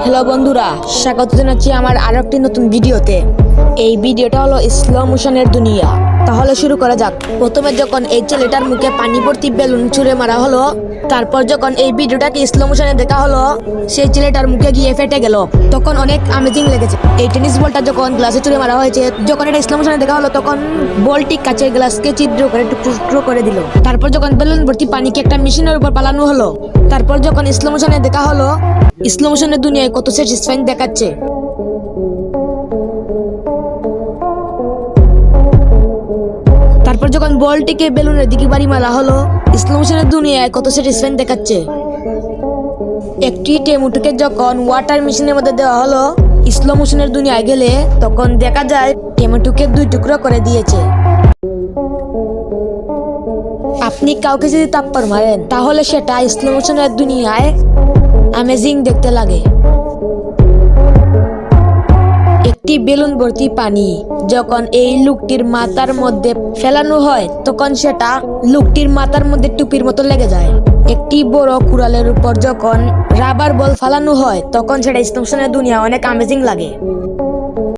Hello বন্ধুরা, স্বাগত জানাচ্ছি আমার আরো একটি নতুন ভিডিওতে। এই ভিডিওটা হলো স্লো মোশনের দুনিয়া। তাহলে শুরু করা যাক। প্রথমে যখন এই ছেলেটার মুখে পানি ভর্তি বেলুন ছুঁড়ে মারা হলো, তারপর যখন এই ভিডিওটাকে স্লো মোশনে দেখা হলো, সেই ছেলেটার মুখে গিয়ে ফেটে গেল। তখন অনেক অ্যামেজিং লেগেছে। এই টেনিস বলটা যখন গ্লাসে ছুঁড়ে মারা হয়েছে, যখন এটা স্লো মোশনে দেখা হলো, তখন বলটি কাচের গ্লাসকে ছিদ্র করে টুকরো টুকরো করে দিল। তারপর যখন বেলুন ভর্তি পানিকে একটা মেশিনের উপর পালানো হলো, তারপর যখন স্লো মোশনে দেখা হলো, স্লো মোশনের দুনিয়ায় কত স্যাটিসফাইং দেখাচ্ছে। তারপর যখন বলটিকে বেলুনের দিকে বাড়ি মারা হলো, স্লো মোশনের দুনিয়ায় কত স্যাটিসফাইং দেখাচ্ছে। একটি টেমুটুকে যখন ওয়াটার মেশিনের মধ্যে দেওয়া হলো, স্লো মোশনের দুনিয়ায় গেলে তখন দেখা যায় টেমুটুকে 2 টুকরো করে দিয়েছে। আপনি কাউকে যদি থাপ্পড় মারেন, তাহলে সেটা স্লো মোশনের দুনিয়ায় অ্যামেজিং দেখতে লাগে। একটি বেলুন ভর্তি পানি যখন এই লোকটির মাথার মধ্যে ফেলানো হয়, তখন সেটা লোকটির মাথার মধ্যে টুপির মতো লেগে যায়। একটি বড় কুড়ালের উপর যখন রাবার বল ফালানো হয়, তখন সেটা স্লো মোশনের দুনিয়া অনেক অ্যামেজিং লাগে।